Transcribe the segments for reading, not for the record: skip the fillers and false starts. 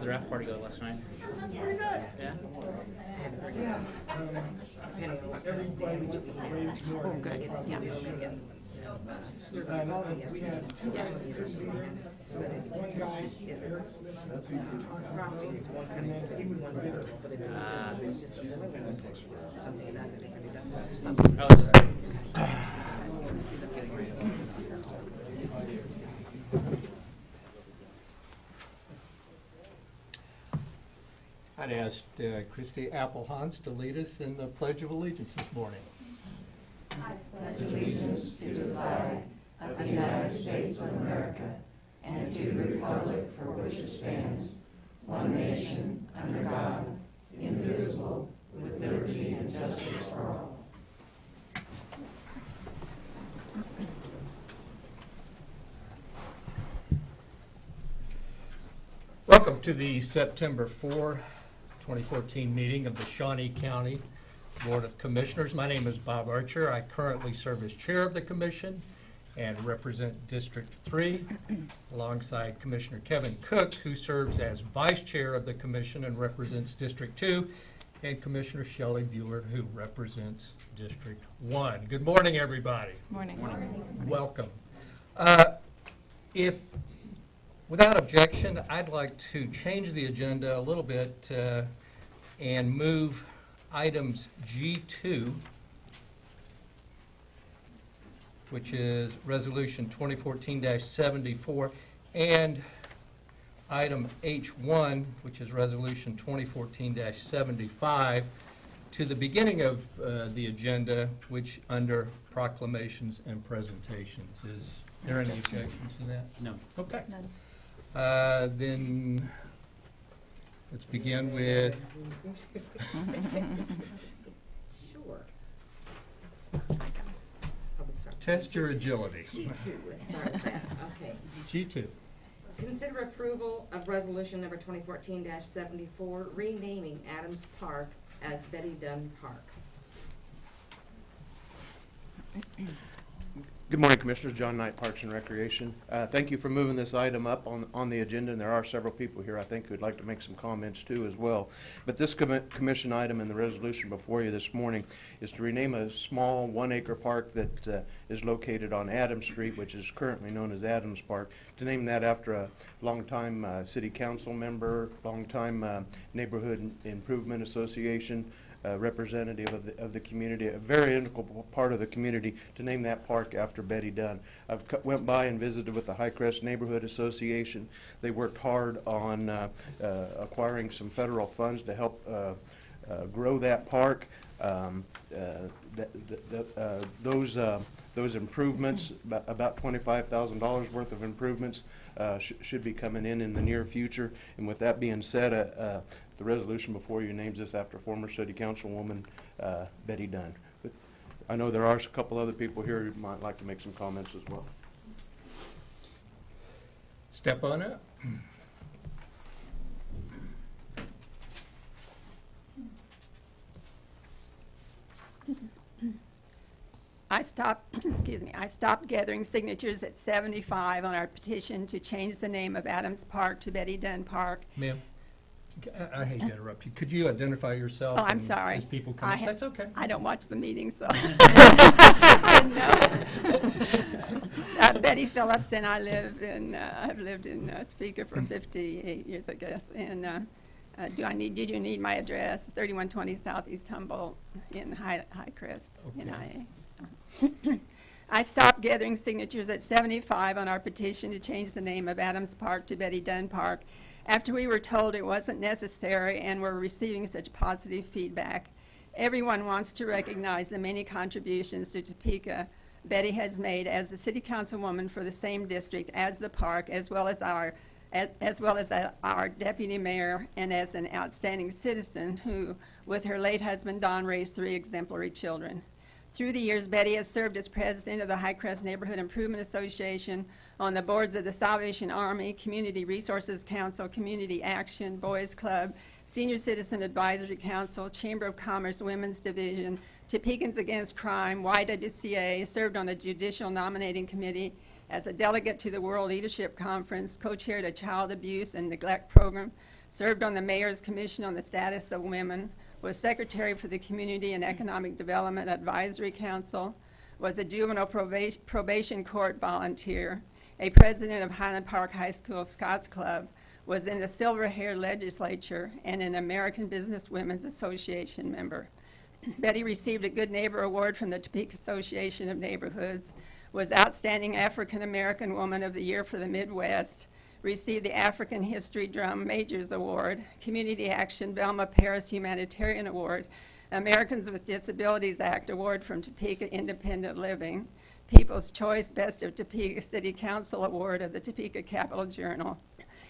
how'd the draft party go last night? Pretty good. Yeah? Yeah. Everybody waged more than good. they probably Yeah. should. We had two guys that couldn't be there. So one guy, Eric Smith, that's who you were talking about, and then he was the bidder. Oh, this is- I'd asked Christy Applehans to lead us in the Pledge of Allegiance this morning. Pledge allegiance to the flag of the United States of America and to the republic for which it stands, one nation, under God, indivisible, with liberty and justice for all. Welcome to the September 4, 2014 meeting of the Shawnee County Board of Commissioners. My name is Bob Archer. I currently serve as chair of the commission and represent District 3 alongside Commissioner Kevin Cook, who serves as vice chair of the commission and represents District 2, and Commissioner Shelley Bueller, who represents District 1. Good morning, everybody. Morning. Welcome. If, without objection, I'd like to change the agenda a little bit and move items G2, which is Resolution 2014-74, and item H1, which is Resolution 2014-75, to the beginning of the agenda, which under proclamations and presentations. Is there any objections to that? No. Okay. None. Then let's begin with Sure. test your agility. G2, let's start with that. Okay. G2. Consider approval of resolution number 2014-74, renaming Adams Park as Betty Dunn Park. Good morning, Commissioners. John Knight, Parks and Recreation. Thank you for moving this item up on the agenda, and there are several people here I think who'd like to make some comments too as well. But this commission item in the resolution before you this morning is to rename a small 1-acre park that is located on Adams Street, which is currently known as Adams Park, to name that after a longtime city council member, longtime neighborhood improvement association representative of the community, a very integral part of the community, to name that park after Betty Dunn. I've went by and visited with the Highcrest Neighborhood Association. They worked hard on acquiring some federal funds to help grow that park. Those improvements, about $25,000 worth of improvements, should be coming in the near future. And with that being said, the resolution before you names this after former city councilwoman Betty Dunn. But I know there are a couple other people here who might like to make some comments as well. Step on up. I stopped gathering signatures at 75 on our petition to change the name of Adams Park to Betty Dunn Park. Ma'am, I hate to interrupt you. Could you identify yourself? Oh, I'm and sorry. As people come up? That's okay. I don't watch the meetings, so I didn't know. Betty Phillips, and I've lived in Topeka for 58 years, I guess. And did you need my address? 3120 Southeast Humboldt in Highcrest, NIA. I stopped gathering signatures at 75 on our petition to change the name of Adams Park to Betty Dunn Park after we were told it wasn't necessary and were receiving such positive feedback. Everyone wants to recognize the many contributions to Topeka Betty has made as the city councilwoman for the same district as the park, as well as our deputy mayor, and as an outstanding citizen who, with her late husband Don, raised 3 exemplary children. Through the years, Betty has served as president of the Highcrest Neighborhood Improvement Association, on the boards of the Salvation Army, Community Resources Council, Community Action, Boys Club, Senior Citizen Advisory Council, Chamber of Commerce Women's Division, Topekans Against Crime, YWCA, served on a judicial nominating committee, As a delegate to the World Leadership Conference, co-chaired a child abuse and neglect program, served on the Mayor's Commission on the Status of Women, was secretary for the Community and Economic Development Advisory Council, was a juvenile probation court volunteer, a president of Highland Park High School Scots Club, was in the Silver Hair Legislature, and an American Business Women's Association member. Betty received a Good Neighbor Award from the Topeka Association of Neighborhoods, was Outstanding African American Woman of the Year for the Midwest, received the African History Drum Majors Award, Community Action Belma Paris Humanitarian Award, Americans with Disabilities Act Award from Topeka Independent Living, People's Choice Best of Topeka City Council Award of the Topeka Capital Journal,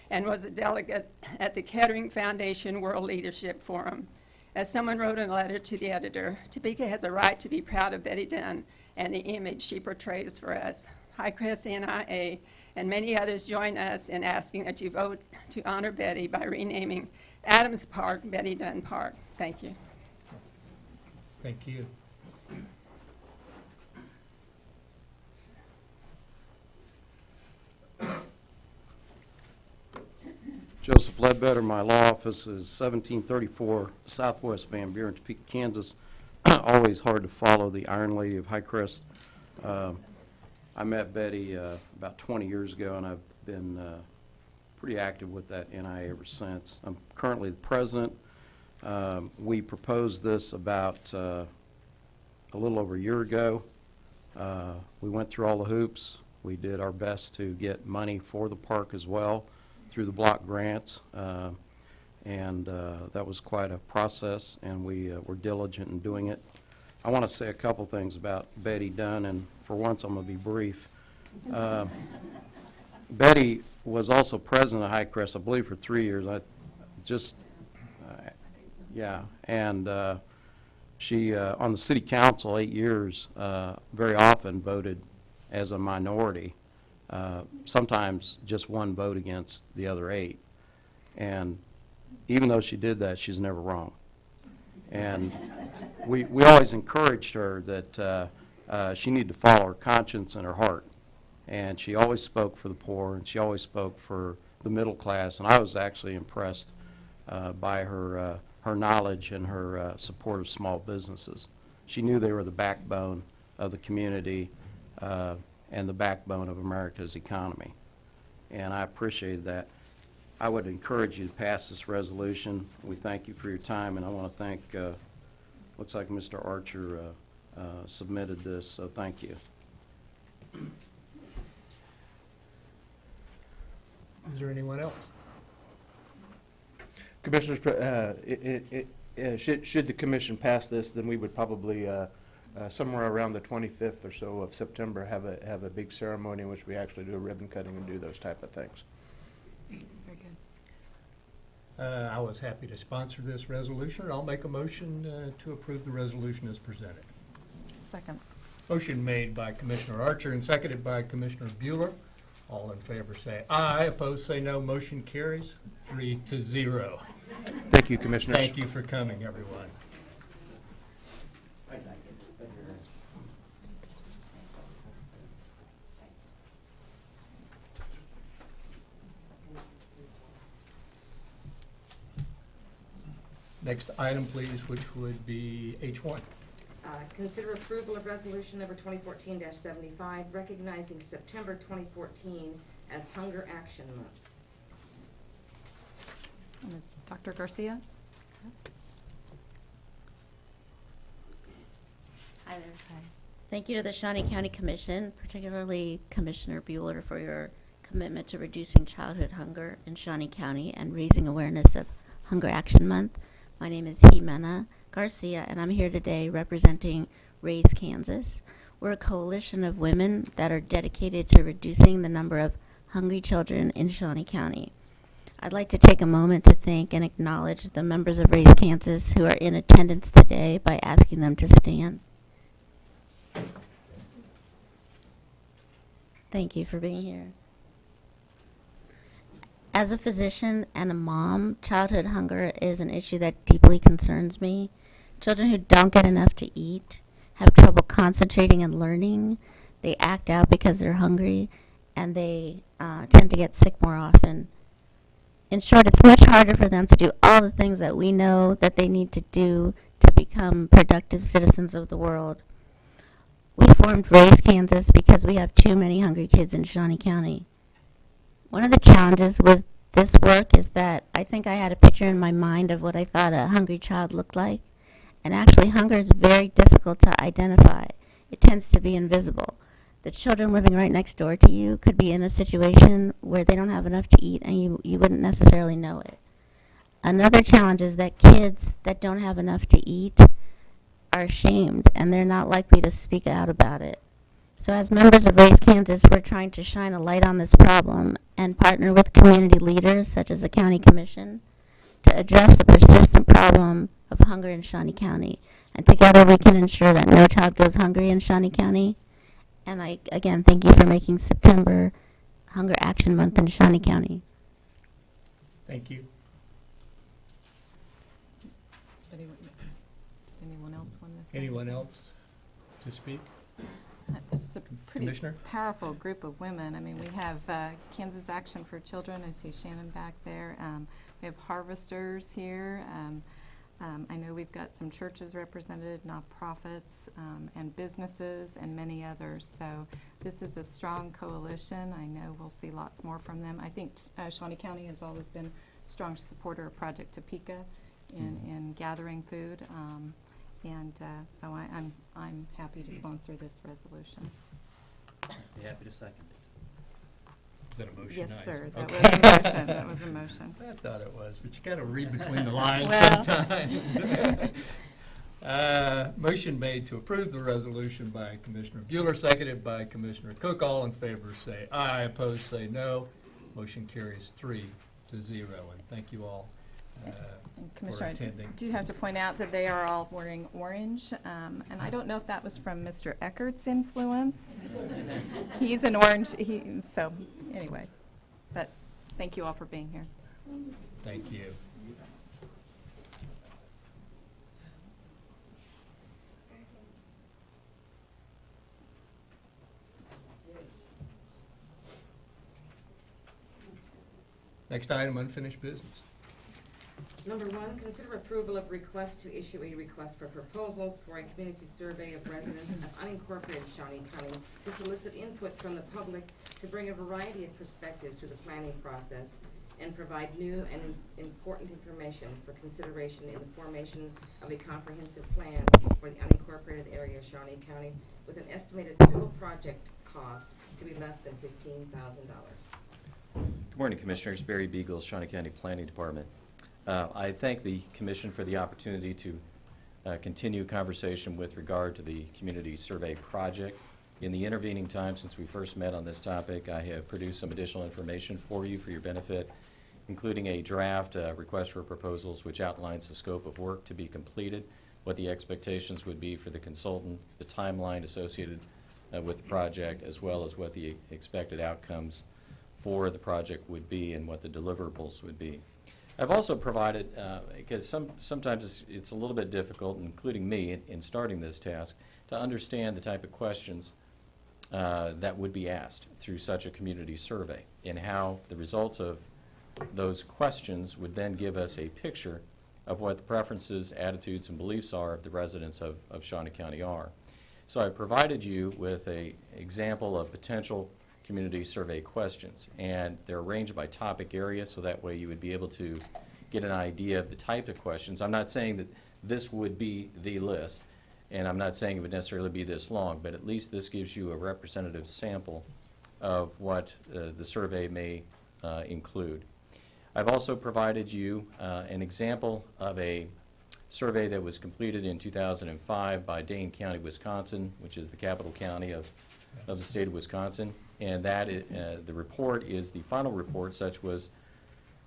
and was a delegate at the Kettering Foundation World Leadership Forum. As someone wrote in a letter to the editor, Topeka has a right to be proud of Betty Dunn and the image she portrays for us. Highcrest NIA and many others join us in asking that you vote to honor Betty by renaming Adams Park Betty Dunn Park. Thank you. Thank you. Joseph Ledbetter, my law office is 1734 Southwest Van Buren, Topeka, Kansas. Always hard to follow the Iron Lady of Highcrest. I met Betty about 20 years ago, and I've been pretty active with that NIA ever since. I'm currently the president. We proposed this about a little over a year ago. We went through all the hoops. We did our best to get money for the park as well through the block grants, and that was quite a process, and we were diligent in doing it. I want to say a couple things about Betty Dunn, and for once I'm going to be brief. Betty was also president of Highcrest, I believe, for 3 years. And she, on the city council, 8 years, very often voted as a minority. Sometimes just one vote against the other 8. And even though she did that, she's never wrong. And we always encouraged her that she needed to follow her conscience and her heart. And she always spoke for the poor, and she always spoke for the middle class. And I was actually impressed by her knowledge and her support of small businesses. She knew they were the backbone of the community and the backbone of America's economy. And I appreciated that. I would encourage you to pass this resolution. We thank you for your time, and I want to thank, looks like Mr. Archer submitted this, so thank you. Is there anyone else? Commissioners, should the commission pass this, then we would probably, somewhere around the 25th or so of September, have a big ceremony in which we actually do a ribbon cutting and do those type of things. Very good. I was happy to sponsor this resolution. I'll make a motion to approve the resolution as presented. Second. Motion made by Commissioner Archer and seconded by Commissioner Bueller. All in favor say aye. Opposed say no. Motion carries 3-0. Thank you, Commissioners. Thank you for coming, everyone. Next item, please, which would be H1. Consider approval of resolution number 2014-75, recognizing September 2014 as Hunger Action Month. Ms. Dr. Garcia? Hi there. Hi. Thank you to the Shawnee County Commission, particularly Commissioner Bueller, for your commitment to reducing childhood hunger in Shawnee County and raising awareness of Hunger Action Month. My name is Jimena Garcia, and I'm here today representing Raise Kansas. We're a coalition of women that are dedicated to reducing the number of hungry children in Shawnee County. I'd like to take a moment to thank and acknowledge the members of Raise Kansas who are in attendance today by asking them to stand. Thank you for being here. As a physician and a mom, childhood hunger is an issue that deeply concerns me. Children who don't get enough to eat, have trouble concentrating and learning, they act out because they're hungry, and they tend to get sick more often. In short, it's much harder for them to do all the things that we know that they need to do to become productive citizens of the world. We formed Raise Kansas because we have too many hungry kids in Shawnee County. One of the challenges with this work is that I think I had a picture in my mind of what I thought a hungry child looked like. And actually, hunger is very difficult to identify. It tends to be invisible. The children living right next door to you could be in a situation where they don't have enough to eat, and you wouldn't necessarily know it. Another challenge is that kids that don't have enough to eat are ashamed, and they're not likely to speak out about it. So as members of Raise Kansas, we're trying to shine a light on this problem and partner with community leaders, such as the County Commission, to address the persistent problem of hunger in Shawnee County. And together we can ensure that no child goes hungry in Shawnee County. And I, again, thank you for making September Hunger Action Month in Shawnee County. Thank you. Anyone else want to say? Anyone else to speak? This is a pretty Commissioner? powerful group of women. I mean, we have Kansas Action for Children. I see Shannon back there. We have harvesters here. I know we've got some churches represented, nonprofits, and businesses, and many others. So this is a strong coalition. I know we'll see lots more from them. I think Shawnee County has always been a strong supporter of Project Topeka in gathering food. So I'm happy to sponsor this resolution. Be happy to second it. Is that a motion? Yes, I sir. assume? That Okay. was a motion. That was a motion. I thought it was, but you got to read between the lines Well. sometimes. Motion made to approve the resolution by Commissioner Bueller, seconded by Commissioner Cook. All in favor say aye, opposed say no. Motion carries 3-0, and thank you all And for Commissioner, I attending. do have to point out that they are all wearing orange, and I don't know if that was from Mr. Eckert's influence. He's an orange, so anyway, but thank you all for being here. Thank you. Next item, unfinished business. Number 1, consider approval of request to issue a request for proposals for a community survey of residents of unincorporated Shawnee County to solicit input from the public to bring a variety of perspectives to the planning process and provide new and important information for consideration in the formation of a comprehensive plan for the unincorporated area of Shawnee County with an estimated total project cost to be less than $15,000. Good morning, Commissioners. Barry Beagles, Shawnee County Planning Department. I thank the Commission for the opportunity to continue conversation with regard to the community survey project. In the intervening time since we first met on this topic, I have produced some additional information for you for your benefit, including a draft request for proposals which outlines the scope of work to be completed, what the expectations would be for the consultant, the timeline associated with the project, as well as what the expected outcomes for the project would be and what the deliverables would be. I've also provided, because sometimes it's a little bit difficult, including me, in starting this task, to understand the type of questions that would be asked through such a community survey, and how the results of those questions would then give us a picture of what the preferences, attitudes, and beliefs are of the residents of Shawnee County are. So I provided you with an example of potential community survey questions, and they're arranged by topic area, so that way you would be able to get an idea of the type of questions. I'm not saying that this would be the list, and I'm not saying it would necessarily be this long, but at least this gives you a representative sample of what the survey may include. I've also provided you an example of a survey that was completed in 2005 by Dane County, Wisconsin, which is the capital county of the state of Wisconsin. And that the report is the final report, such was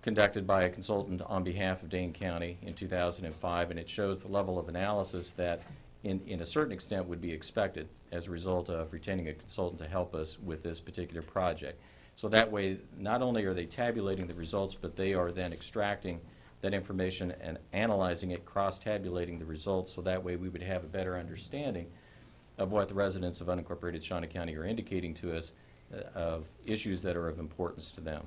conducted by a consultant on behalf of Dane County in 2005, and it shows the level of analysis that in a certain extent would be expected as a result of retaining a consultant to help us with this particular project. So that way, not only are they tabulating the results, but they are then extracting that information and analyzing it, cross-tabulating the results, so that way we would have a better understanding of what the residents of unincorporated Shawnee County are indicating to us of issues that are of importance to them.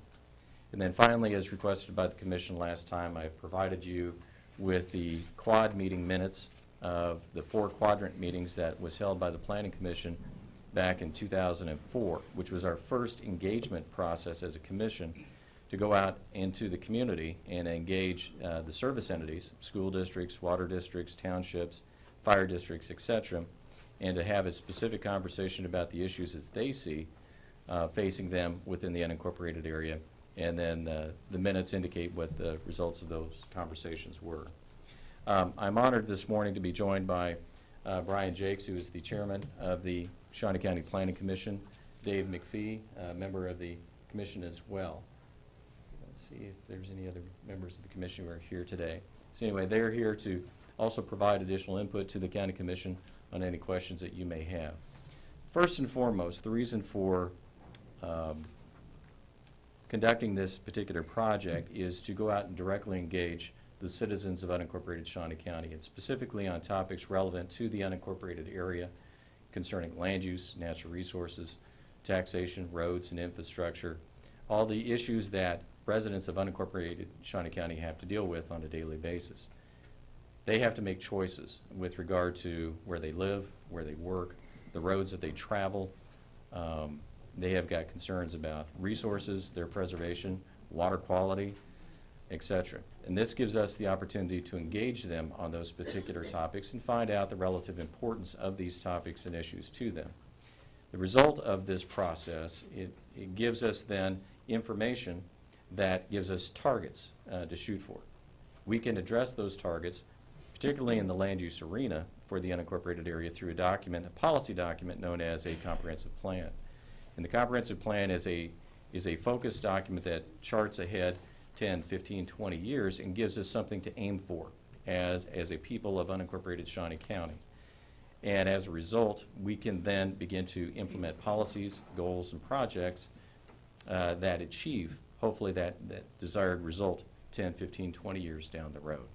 And then finally, as requested by the commission last time, I provided you with the quad meeting minutes of the 4 quadrant meetings that was held by the Planning Commission back in 2004, which was our first engagement process as a commission to go out into the community and engage the service entities, school districts, water districts, townships, fire districts, et cetera, and to have a specific conversation about the issues as they see facing them within the unincorporated area. And then the minutes indicate what the results of those conversations were. I'm honored this morning to be joined by Brian Jakes, who is the chairman of the Shawnee County Planning Commission, Dave McPhee, a member of the commission as well. Let's see if there's any other members of the commission who are here today. So anyway, they're here to also provide additional input to the county commission on any questions that you may have. First and foremost, the reason for conducting this particular project is to go out and directly engage the citizens of unincorporated Shawnee County, and specifically on topics relevant to the unincorporated area concerning land use, natural resources, taxation, roads, and infrastructure, all the issues that residents of unincorporated Shawnee County have to deal with on a daily basis. They have to make choices with regard to where they live, where they work, the roads that they travel. They have got concerns about resources, their preservation, water quality, etc. And this gives us the opportunity to engage them on those particular topics and find out the relative importance of these topics and issues to them. The result of this process, it gives us then information that gives us targets to shoot for. We can address those targets, particularly in the land use arena for the unincorporated area, through a document, a policy document known as a comprehensive plan. And the comprehensive plan is a focused document that charts ahead 10, 15, 20 years and gives us something to aim for as a people of unincorporated Shawnee County. And as a result, we can then begin to implement policies, goals, and projects that achieve, hopefully, that desired result 10, 15, 20 years down the road.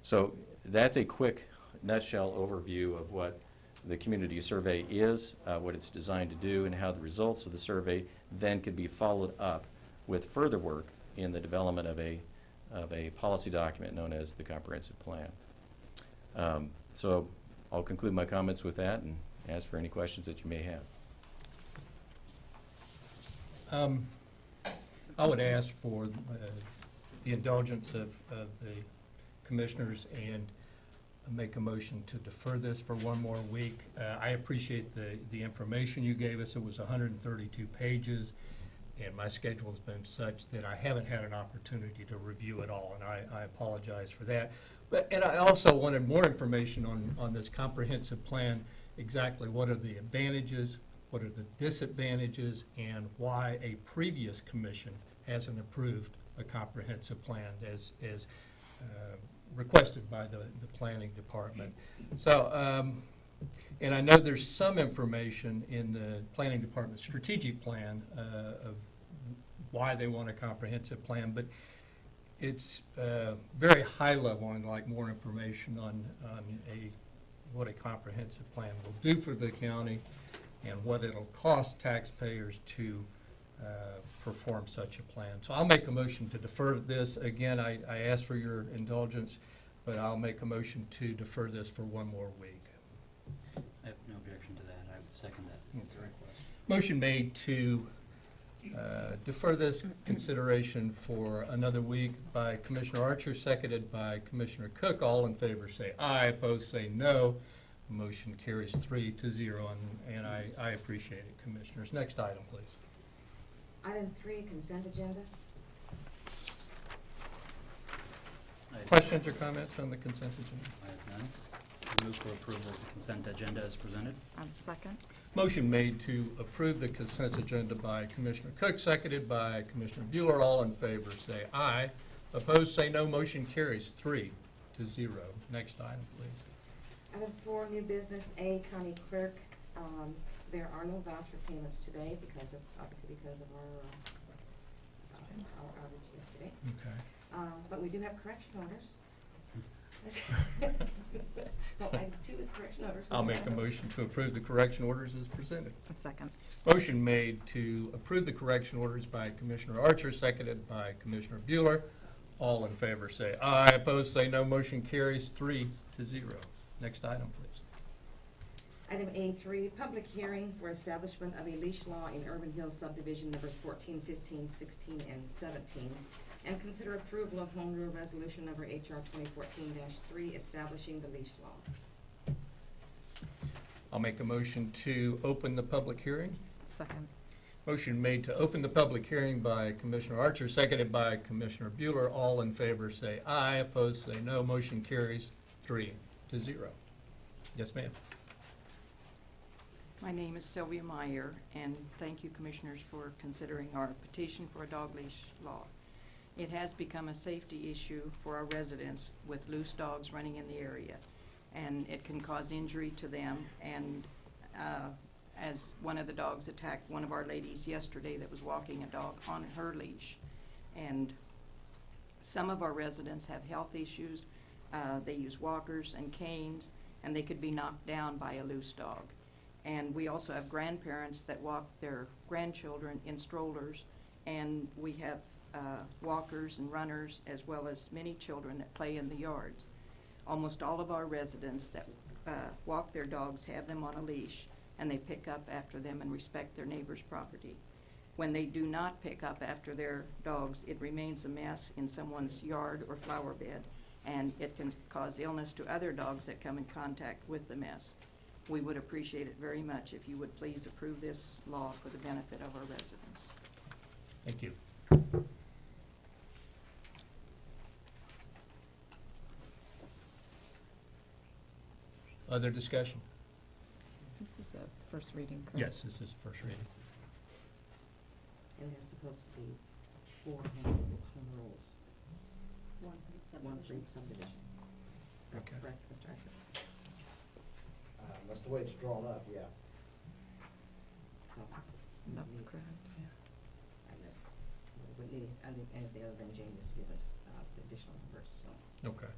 So that's a quick nutshell overview of what the community survey is, what it's designed to do, and how the results of the survey then could be followed up with further work in the development of a policy document known as the comprehensive plan. So I'll conclude my comments with that and ask for any questions that you may have. I would ask for the indulgence of the commissioners and make a motion to defer this for one more week. I appreciate the information you gave us. It was 132 pages, and my schedule's been such that I haven't had an opportunity to review it all, and I apologize for that. And I also wanted more information on this comprehensive plan, exactly what are the advantages, what are the disadvantages, and why a previous commission hasn't approved a comprehensive plan as requested by the planning department. So, and I know there's some information in the planning department's strategic plan of why they want a comprehensive plan, but it's very high level and like more information on what a comprehensive plan will do for the county and what it'll cost taxpayers to perform such a plan. So I'll make a motion to defer this. Again, I ask for your indulgence, but I'll make a motion to defer this for one more week. I have no objection to that. I would second that. That's a request. Motion made to defer this consideration for another week by Commissioner Archer, seconded by Commissioner Cook. All in favor say aye, opposed say no. Motion carries 3-0, and I appreciate it, Commissioners. Next item, please. Item 3, consent agenda. Questions or comments on the consent agenda? I have none. I move for approval of the consent agenda as presented. Second. Motion made to approve the consent agenda by Commissioner Cook, seconded by Commissioner Bueller. All in favor say aye. Opposed say no. Motion carries 3-0. Next item, please. Item 4, new business, A, county clerk. There are no voucher payments today obviously because of our outage yesterday. Okay. But we do have correction orders. So item 2 is correction orders. I'll make a motion to approve the correction orders as presented. A second. Motion made to approve the correction orders by Commissioner Archer, seconded by Commissioner Bueller. All in favor say aye. Opposed say no. Motion carries 3-0. Next item, please. Item A3, public hearing for establishment of a leash law in Urban Hills subdivision numbers 14, 15, 16, and 17. And consider approval of Home Rule Resolution number HR 2014-3 establishing the leash law. I'll make a motion to open the public hearing. Second. Motion made to open the public hearing by Commissioner Archer, seconded by Commissioner Bueller. All in favor say aye. Opposed say no. Motion carries 3-0. Yes, ma'am. My name is Sylvia Meyer, and thank you, Commissioners, for considering our petition for a dog leash law. It has become a safety issue for our residents with loose dogs running in the area, and it can cause injury to them. And as one of the dogs attacked one of our ladies yesterday that was walking a dog on her leash. And some of our residents have health issues. They use walkers and canes, and they could be knocked down by a loose dog. And we also have grandparents that walk their grandchildren in strollers, and we have walkers and runners, as well as many children that play in the yards. Almost all of our residents that walk their dogs have them on a leash, and they pick up after them and respect their neighbor's property. When they do not pick up after their dogs, it remains a mess in someone's yard or flower bed, and it can cause illness to other dogs that come in contact with the mess. We would appreciate it very much if you would please approve this law for the benefit of our residents. Thank you. Other discussion? This is a first reading, correct? Yes, this is the first reading. And there's supposed to be 4 home rules. One for each subdivision. Is that Okay. correct, Mr. Archer? That's the way it's drawn up, yeah. So, That's we- correct. and there's, we need anything other than James to give us the additional numbers, so. Okay.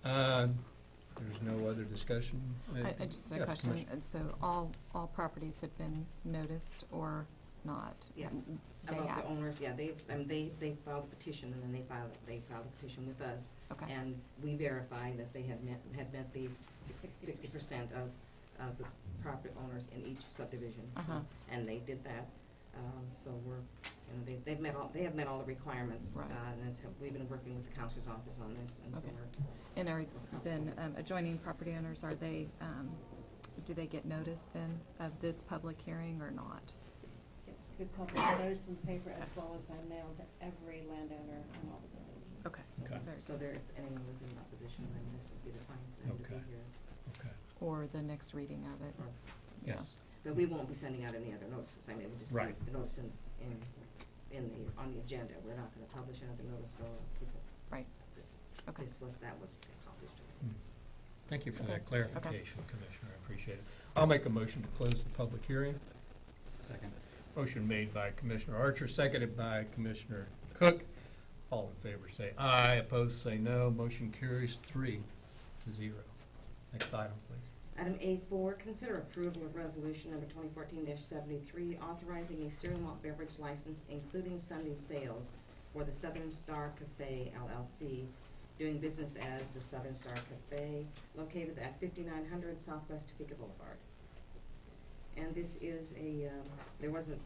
All right. There's no other discussion? I just had a Yes, question. Commissioner. So all properties have been noticed or not? Yes. And they About have? the owners, yeah, they filed a petition, and then they filed a petition with us. Okay. And we verified that they had met the 60% of the property owners in each subdivision. So- Uh-huh. And they did that, so they have met all the requirements. Right. And we've been working with the counselor's office on this, and so Okay. we're. And are it's then adjoining property owners, are they, do they get notice then of this public hearing or not? It's good public notice in the paper as well as I mailed to every landowner on all the subdivisions. Okay. Okay. Very So good. there, if anyone was in opposition, then this would be the time for them to Okay. be here. Okay. Or the next reading of it? Or- Yeah. Yes. But we won't be sending out any other notices. I mean, we just Right. leave the notice on the agenda. We're not gonna publish another notice, so because Right. Okay. that was accomplished. Thank you for Okay. that clarification, Commissioner. I appreciate it. I'll make a motion to close the public hearing. Second. Motion made by Commissioner Archer, seconded by Commissioner Cook. All in favor say aye. Opposed say no. Motion carries 3-0. Next item, please. Item A4, consider approval of resolution number 2014-73, authorizing a cereal malt beverage license, including Sunday sales, for the Southern Star Cafe LLC, doing business as the Southern Star Cafe, located at 5900 Southwest Topeka Boulevard. And this is there was a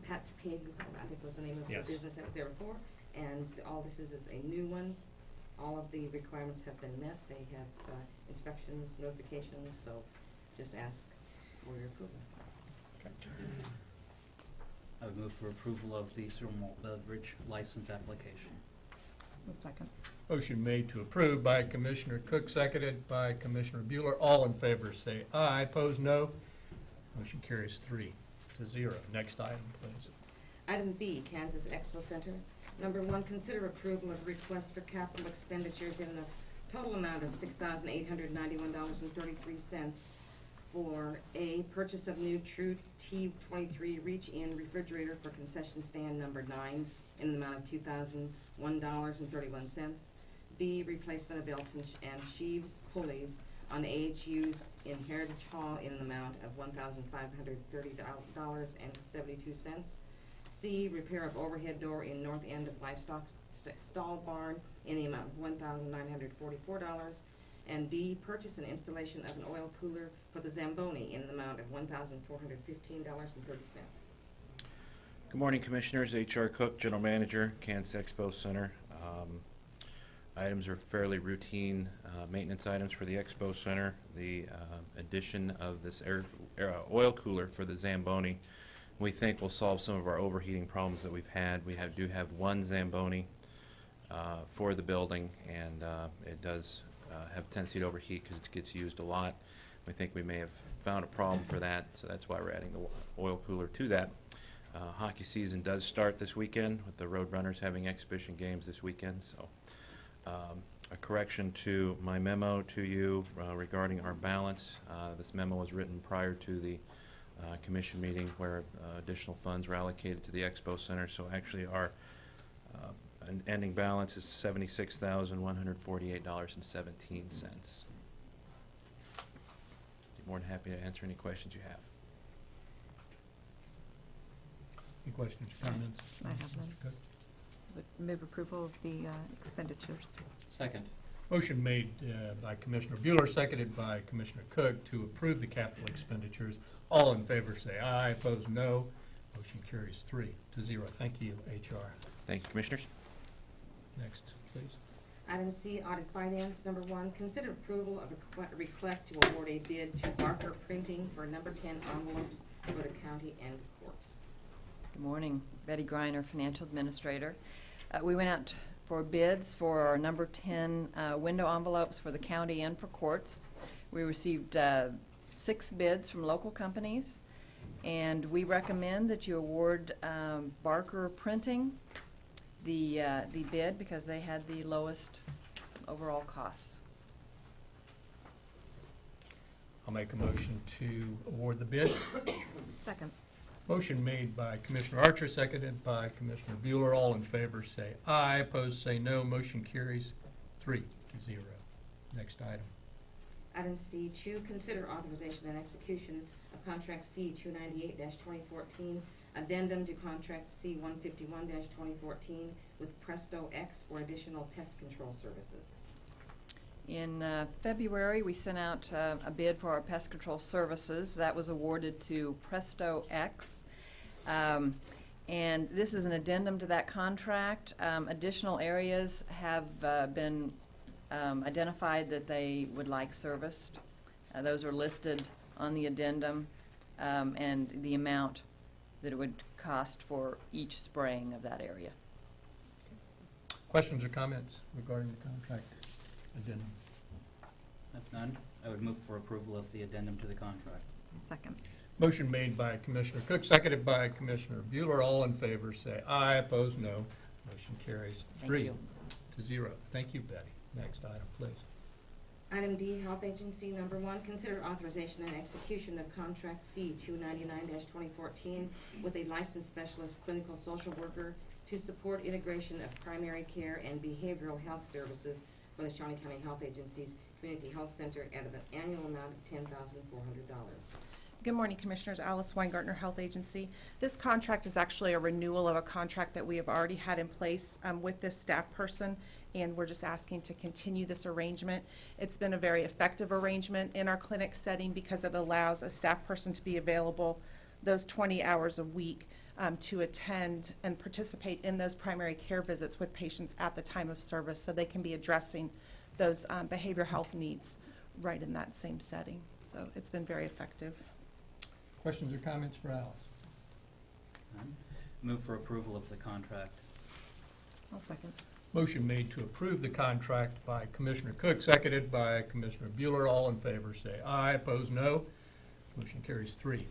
Pat's Pig, I think was the name of the Yes. business that was there before, and all this is a new one. All of the requirements have been met. They have inspections, notifications, so just ask for your approval. I would move for approval of the cereal malt beverage license application. A second. Motion made to approve by Commissioner Cook, seconded by Commissioner Bueller. All in favor say aye. Opposed, no. Motion carries 3-0. Next item, please. Item B, Kansas Expo Center. Number 1, consider approval of request for capital expenditures in a total amount of $6,891.33 for A, purchase of new True T23 reach-in refrigerator for concession stand number 9 in the amount of $2,001.31. B, replacement of belts and sheaves pulleys on AHU's in Heritage Hall in an amount of $1,530.72. C, repair of overhead door in north end of livestock stall barn in the amount of $1,944. And D, purchase and installation of an oil cooler for the Zamboni in an amount of $1,415.30. Good morning, Commissioners. H.R. Cook, General Manager, Kansas Expo Center. Items are fairly routine maintenance items for the Expo Center. The addition of this oil cooler for the Zamboni, we think will solve some of our overheating problems that we've had. We do have one Zamboni for the building, and it does have a tendency to overheat because it gets used a lot. We think we may have found a problem for that, so that's why we're adding the oil cooler to that. Hockey season does start this weekend with the Roadrunners having exhibition games this weekend. So a correction to my memo to you regarding our balance. This memo was written prior to the commission meeting where additional funds were allocated to the Expo Center. So actually our ending balance is $76,148.17. Be more than happy to answer any questions you have. Any questions or comments? I have none. Mr. Cook? Would move approval of the expenditures. Second. Motion made by Commissioner Bueller, seconded by Commissioner Cook to approve the capital expenditures. All in favor say aye, opposed no. Motion carries 3-0. Thank you, HR. Thank you, Commissioners. Next, please. Item C, audit finance. Number 1, consider approval of a request to award a bid to Barker Printing for number 10 envelopes for the county and courts. Good morning, Betty Griner, Financial Administrator. We went out for bids for our number 10 window envelopes for the county and for courts. We received 6 bids from local companies, and we recommend that you award Barker Printing the bid because they had the lowest overall costs. I'll make a motion to award the bid. Second. Motion made by Commissioner Archer, seconded by Commissioner Bueller. All in favor say aye, opposed say no. Motion carries 3-0. Next item. Item C, 2, consider authorization and execution of contract C 298-2014, addendum to contract C 151-2014 with Presto X for additional pest control services. In February, we sent out a bid for our pest control services. That was awarded to Presto X. And this is an addendum to that contract. Additional areas have been identified that they would like serviced. Those are listed on the addendum, and the amount that it would cost for each spraying of that area. Questions or comments regarding the contract addendum? If none, I would move for approval of the addendum to the contract. Second. Motion made by Commissioner Cook, seconded by Commissioner Bueller. All in favor say aye, opposed no. Motion carries Thank 3-0. you. Thank you, Betty. Next item, please. Item D, Health Agency. Number 1, consider authorization and execution of contract C 299-2014 with a licensed specialist clinical social worker to support integration of primary care and behavioral health services for the Shawnee County Health Agency's Community Health Center at an annual amount of $10,400. Good morning, Commissioners. Alice Weingartner, Health Agency. This contract is actually a renewal of a contract that we have already had in place with this staff person, and we're just asking to continue this arrangement. It's been a very effective arrangement in our clinic setting because it allows a staff person to be available those 20 hours a week to attend and participate in those primary care visits with patients at the time of service, so they can be addressing those behavioral health needs right in that same setting. So it's been very effective. Questions or comments for Alice? None. Move for approval of the contract. I'll second. Motion made to approve the contract by Commissioner Cook, seconded by Commissioner Bueller. All in favor say aye, opposed no. Motion carries 3-0.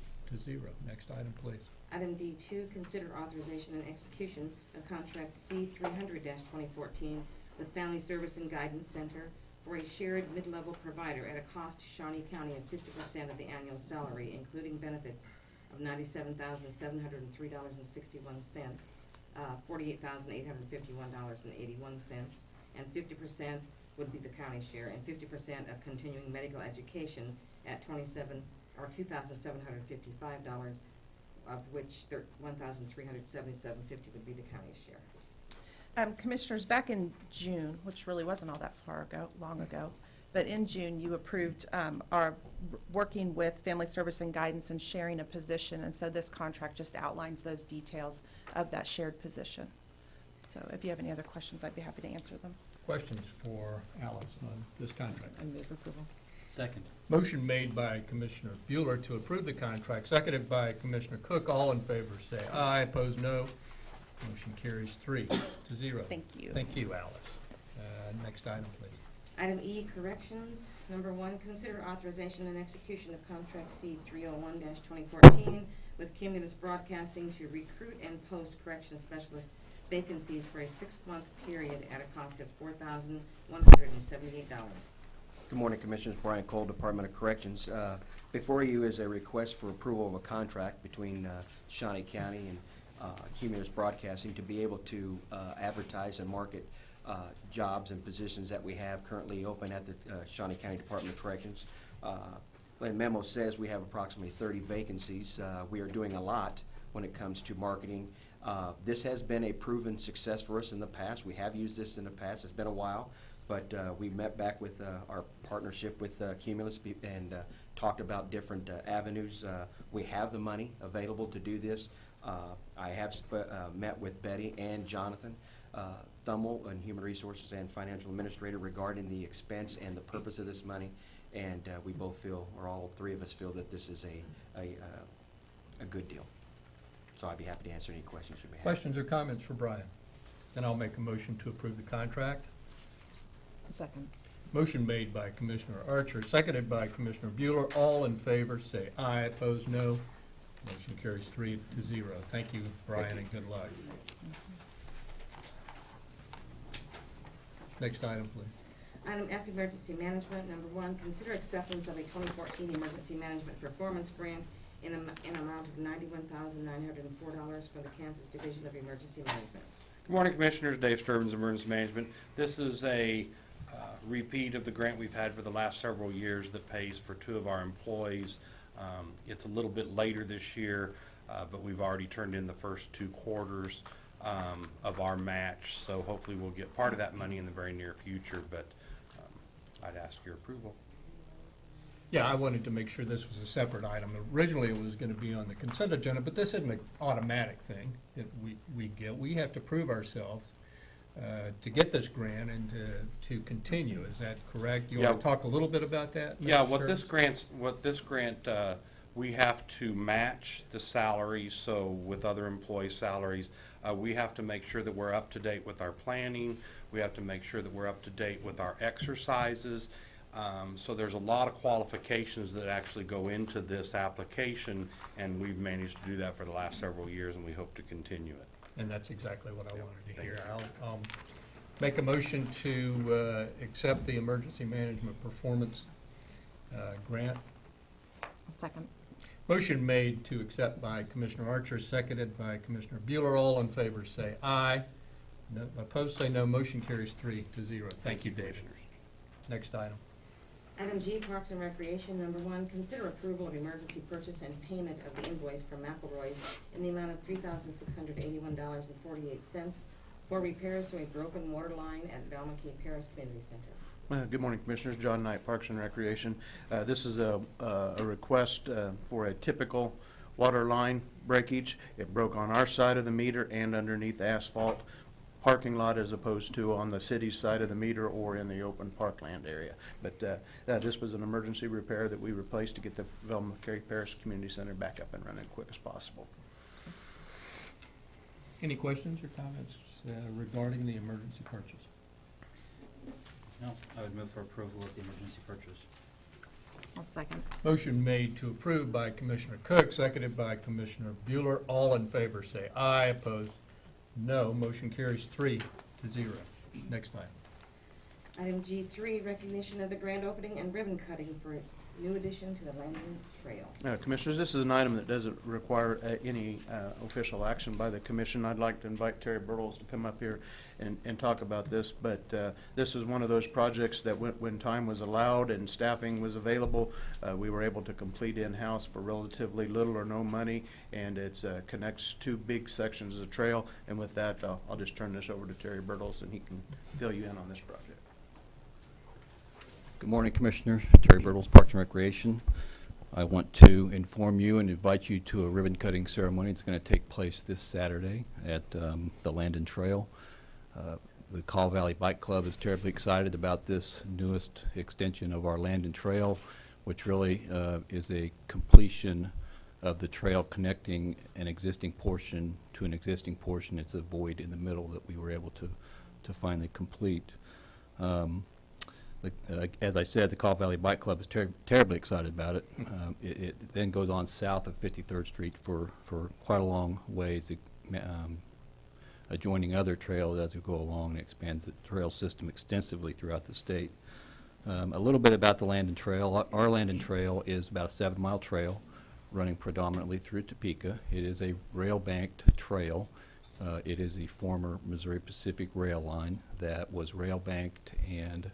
Next item, please. Item D2, consider authorization and execution of contract C 300-2014 with Family Service and Guidance Center for a shared mid-level provider at a cost to Shawnee County of 50% of the annual salary, including benefits of $97,703.61, $48,851.81, and 50% would be the county share, and 50% of continuing medical education at $2,755, of which $1,377.50 would be the county share. Commissioners, back in June, which really wasn't all that long ago, but in June, you approved our working with Family Service and Guidance and sharing a position, and so this contract just outlines those details of that shared position. So if you have any other questions, I'd be happy to answer them. Questions for Alice on this contract? I move approval. Second. Motion made by Commissioner Bueller to approve the contract, seconded by Commissioner Cook. All in favor say aye, opposed no. Motion carries 3-0. Thank you. Thank you, Alice. Next item, please. Item E, corrections. Number 1, consider authorization and execution of contract C 301-2014 with Cumulus Broadcasting to recruit and post correction specialist vacancies for a 6-month period at a cost of $4,178. Good morning, Commissioners. Brian Cole, Department of Corrections. Before you is a request for approval of a contract between Shawnee County and Cumulus Broadcasting to be able to advertise and market jobs and positions that we have currently open at the Shawnee County Department of Corrections. The memo says we have approximately 30 vacancies. We are doing a lot when it comes to marketing. This has been a proven success for us in the past. We have used this in the past. It's been a while, but we met back with our partnership with Cumulus and talked about different avenues. We have the money available to do this. I have met with Betty and Jonathan Thummel, and Human Resources and Financial Administrator, regarding the expense and the purpose of this money, and we both feel, or all three of us feel, that this is a good deal. So I'd be happy to answer any questions you may have. Questions or comments for Brian? Then I'll make a motion to approve the contract. Second. Motion made by Commissioner Archer, seconded by Commissioner Bueller. All in favor say aye, opposed no. Motion carries 3-0. Thank you, Brian, and good luck. Next item, please. Item F, emergency management. Number 1, consider acceptance of a 2014 emergency management performance grant in amount of $91,904 from the Kansas Division of Emergency Management. Good morning, Commissioners. Dave Sturbins, Emergency Management. This is a repeat of the grant we've had for the last several years that pays for 2 of our employees. It's a little bit later this year, but we've already turned in the first 2 quarters of our match, so hopefully we'll get part of that money in the very near future, but I'd ask your approval. Yeah, I wanted to make sure this was a separate item. Originally, it was going to be on the consent agenda, but this isn't an automatic thing that we get. We have to prove ourselves to get this grant and to continue. Is that correct? You want to talk a little bit about that? Yeah, Mr. what this grant, we have to match the salaries, so with other employee salaries, we have to make sure that we're up to date with our planning. We have to make sure that we're up to date with our exercises. So there's a lot of qualifications that actually go into this application, and we've managed to do that for the last several years, and we hope to continue it. And that's exactly what I wanted to hear. I'll make a motion to accept the emergency management performance grant. Second. Motion made to accept by Commissioner Archer, seconded by Commissioner Bueller. All in favor say aye. No, opposed say no. Motion carries 3-0. Thank you, David. Next item. Item G, Parks and Recreation. Number 1, consider approval of emergency purchase and payment of the invoice from McElroy's in the amount of $3,681.48 for repairs to a broken water line at Belmont Paris Community Center. Good morning, Commissioners. John Knight, Parks and Recreation. This is a request for a typical water line breakage. It broke on our side of the meter and underneath the asphalt parking lot, as opposed to on the city's side of the meter or in the open parkland area. But this was an emergency repair that we replaced to get the Velma Carey Paris Community Center back up and running as quick as possible. Any questions or comments regarding the emergency purchase? No, I would move for approval of the emergency purchase. I'll second. Motion made to approve by Commissioner Cook, seconded by Commissioner Bueller. All in favor say aye. Opposed no. Motion carries 3-0. Next item. Item G3, recognition of the grand opening and ribbon cutting for its new addition to the Landon Trail. Commissioners, this is an item that doesn't require any official action by the commission. I'd like to invite Terry Birtles to come up here and talk about this, but this is one of those projects that when time was allowed and staffing was available, we were able to complete in-house for relatively little or no money, and it connects two big sections of the trail. And with that, I'll just turn this over to Terry Birtles, and he can fill you in on this project. Good morning, Commissioners. Terry Birtles, Parks and Recreation. I want to inform you and invite you to a ribbon cutting ceremony. It's going to take place this Saturday at the Landon Trail. The Call Valley Bike Club is terribly excited about this newest extension of our Landon Trail, which really is a completion of the trail connecting an existing portion to an existing portion. It's a void in the middle that we were able to finally complete. As I said, the Call Valley Bike Club is terribly excited about it. It then goes on south of 53rd Street for quite a long ways, adjoining other trails as we go along, and expands the trail system extensively throughout the state. A little bit about the Landon Trail. Our Landon Trail is about a 7-mile trail running predominantly through Topeka. It is a rail-banked trail. It is a former Missouri Pacific rail line that was rail-banked and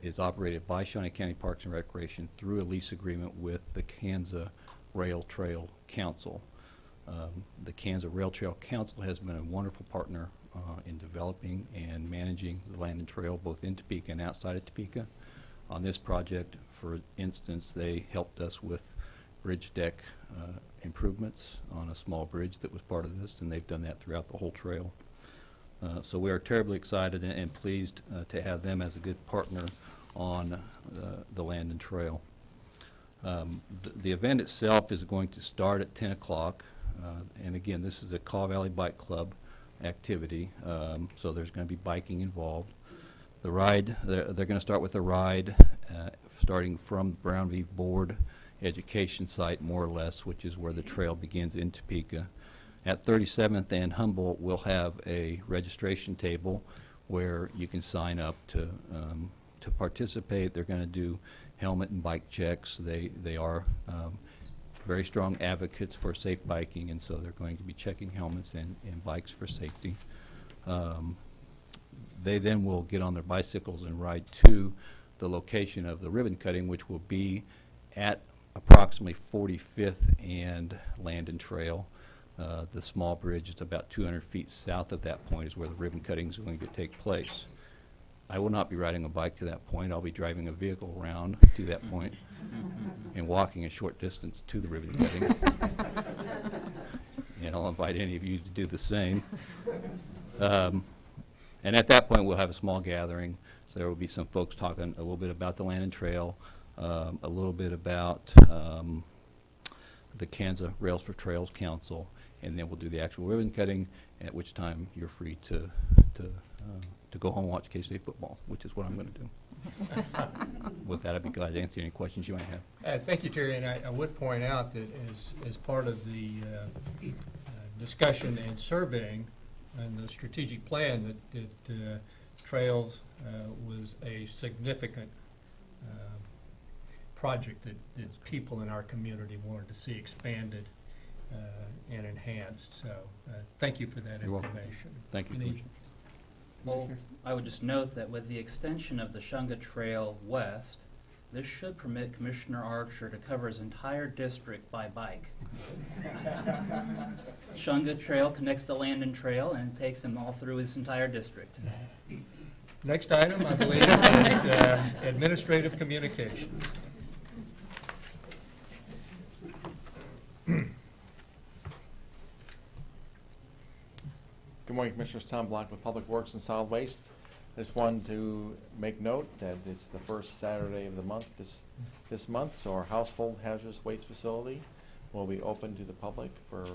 is operated by Shawnee County Parks and Recreation through a lease agreement with the Kansas Rail Trail Council. The Kansas Rail Trail Council has been a wonderful partner in developing and managing the Landon Trail both in Topeka and outside of Topeka. On this project, for instance, they helped us with bridge deck improvements on a small bridge that was part of this, and they've done that throughout the whole trail. So we are terribly excited and pleased to have them as a good partner on the Landon Trail. The event itself is going to start at 10 o'clock. And again, this is a Call Valley Bike Club activity, so there's going to be biking involved. The ride, they're going to start with a ride starting from Brown v. Board education site, more or less, which is where the trail begins in Topeka. At 37th and Humboldt, we'll have a registration table where you can sign up to participate. They're going to do helmet and bike checks. They are very strong advocates for safe biking, and so they're going to be checking helmets and bikes for safety. They then will get on their bicycles and ride to the location of the ribbon cutting, which will be at approximately 45th and Landon Trail. The small bridge is about 200 feet south of that point is where the ribbon cutting is going to take place. I will not be riding a bike to that point. I'll be driving a vehicle around to that point and walking a short distance to the ribbon cutting. And I'll invite any of you to do the same. And at that point, we'll have a small gathering. There will be some folks talking a little bit about the Landon Trail, a little bit about the Kansas Rails for Trails Council, and then we'll do the actual ribbon cutting, at which time you're free to go home and watch K-State football, which is what I'm going to do. With that, I'd be glad to answer any questions you might have. Thank you, Terry, and I would point out that as part of the discussion and surveying and the strategic plan that trails was a significant project that people in our community wanted to see expanded and enhanced. So thank you for that You're welcome. information. Thank you, Any- Commissioner. Well, I would just note that with the extension of the Shunga Trail west, this should permit Commissioner Archer to cover his entire district by bike. Shunga Trail connects to Landon Trail, and it takes him all through his entire district. Next item, I believe, is administrative communications. Good morning, Commissioners. Tom Block with Public Works and Solid Waste. I just wanted to make note that it's the first Saturday of the month this month, so our household hazardous waste facility will be open to the public for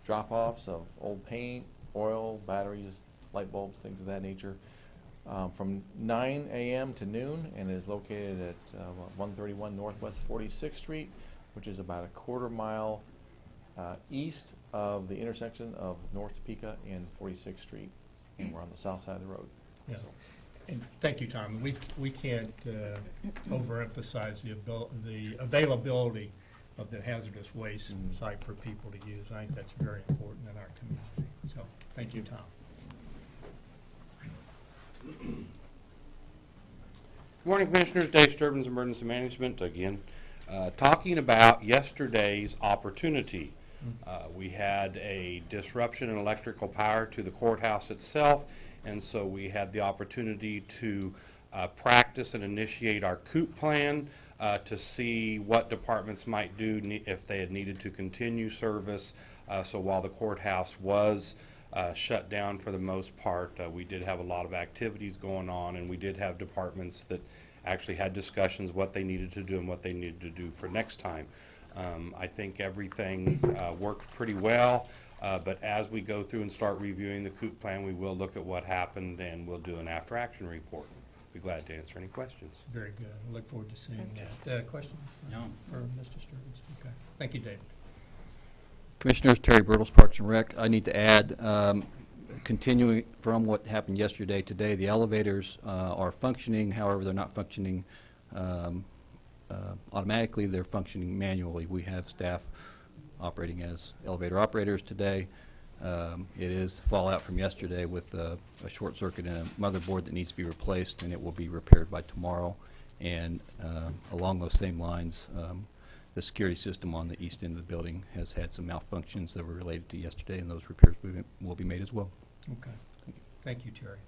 drop-offs of old paint, oil, batteries, light bulbs, things of that nature, from 9 a.m. to noon, and is located at 131 Northwest 46th Street, which is about a quarter mile east of the intersection of North Topeka and 46th Street, and we're on the south side of the road. Yeah. So, And thank you, Tom. We can't overemphasize the availability of the hazardous waste site for people to use. I think that's very important in our community. So, thank you, Tom. Good morning, Commissioners. Dave Sturbins, Emergency Management again. Talking about yesterday's opportunity. We had a disruption in electrical power to the courthouse itself, and so we had the opportunity to practice and initiate our COOP plan to see what departments might do if they had needed to continue service. So while the courthouse was shut down for the most part, we did have a lot of activities going on, and we did have departments that actually had discussions what they needed to do and what they needed to do for next time. I think everything worked pretty well, but as we go through and start reviewing the COOP plan, we will look at what happened and we'll do an after-action report. Be glad to answer any questions. Very good. I look forward to seeing that. Questions? No. For Mr. Sturbins? Okay. Thank you, David. Commissioners, Terry Birtles, Parks and Rec. I need to add, continuing from what happened yesterday, today, the elevators are functioning. However, they're not functioning automatically. They're functioning manually. We have staff operating as elevator operators today. It is fallout from yesterday with a short circuit and a motherboard that needs to be replaced, and it will be repaired by tomorrow. And along those same lines, the security system on the east end of the building has had some malfunctions that were related to yesterday, and those repairs will be made as well. Okay. Thank you, Terry.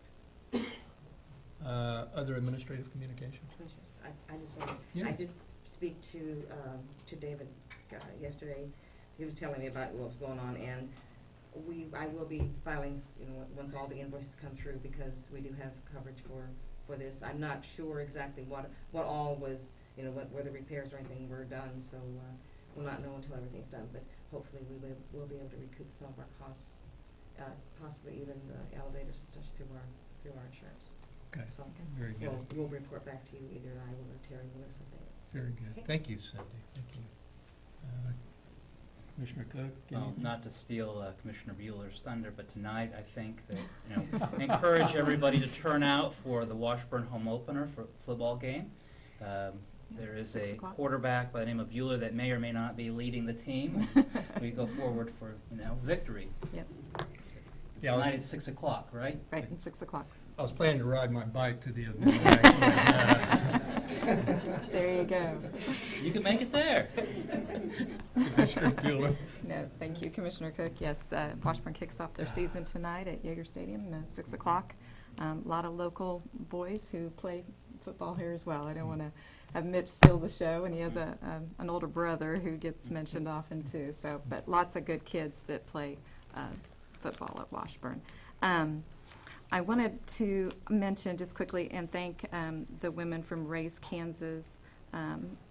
Other administrative communications? I just want Yeah. I just speak to David yesterday. He was telling me about what was going on, and I will be filing, once all the invoices come through, because we do have coverage for this. I'm not sure exactly what all was, where the repairs or anything were done, so we'll not know until everything's done, but hopefully we'll be able to recoup some of our costs, possibly even the elevators and such through our insurance. Okay. So Very good. we'll report back to you, either I will or Terry will or something. Very good. Okay. Thank you, Cindy. Thank you. Commissioner Cook? Well, anything? not to steal Commissioner Bueller's thunder, but tonight I think that, encourage everybody to turn out for the Washburn home opener for football game. There is a quarterback by the name of Bueller that may or may not be leading the team. We go forward for, victory. Yep. Yeah, Tonight at 6 o'clock, right? Right, at 6 o'clock. I was planning to ride my bike to the event, actually. There you go. You can make it there. Commissioner Bueller. No, thank you, Commissioner Cook. Yes, Washburn kicks off their season tonight at Yeager Stadium at 6 o'clock. A lot of local boys who play football here as well. I don't want to have Mitch steal the show, and he has an older brother who gets mentioned often too. So, but lots of good kids that play football at Washburn. I wanted to mention just quickly and thank the women from Raise Kansas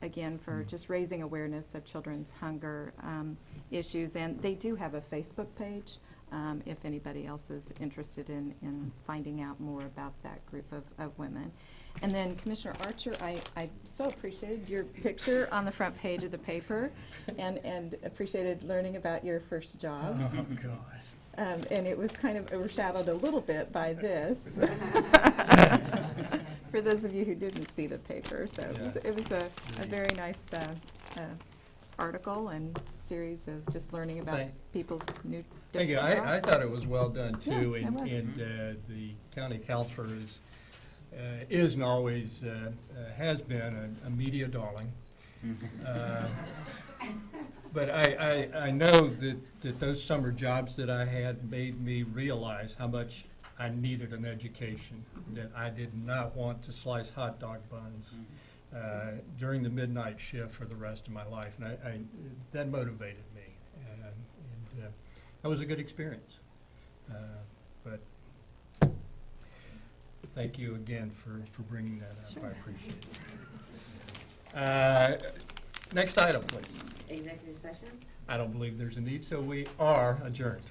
again for just raising awareness of children's hunger issues. And they do have a Facebook page if anybody else is interested in finding out more about that group of women. And then Commissioner Archer, I so appreciated your picture on the front page of the paper and appreciated learning about your first job. Oh, gosh. And it was kind of overshadowed a little bit by this, for those of you who didn't see the paper. So it was a very nice article and series of just learning about people's new Thank you. different I jobs. thought it was well done, too. Yeah, it was. And the county counselor is and always has been a media darling. But I know that those summer jobs that I had made me realize how much I needed an education, that I did not want to slice hot dog buns during the midnight shift for the rest of my life. And that motivated me. And that was a good experience. But thank you again for bringing that up. Sure. I appreciate it. Next item, please. Executive session? I don't believe there's a need, so we are adjourned.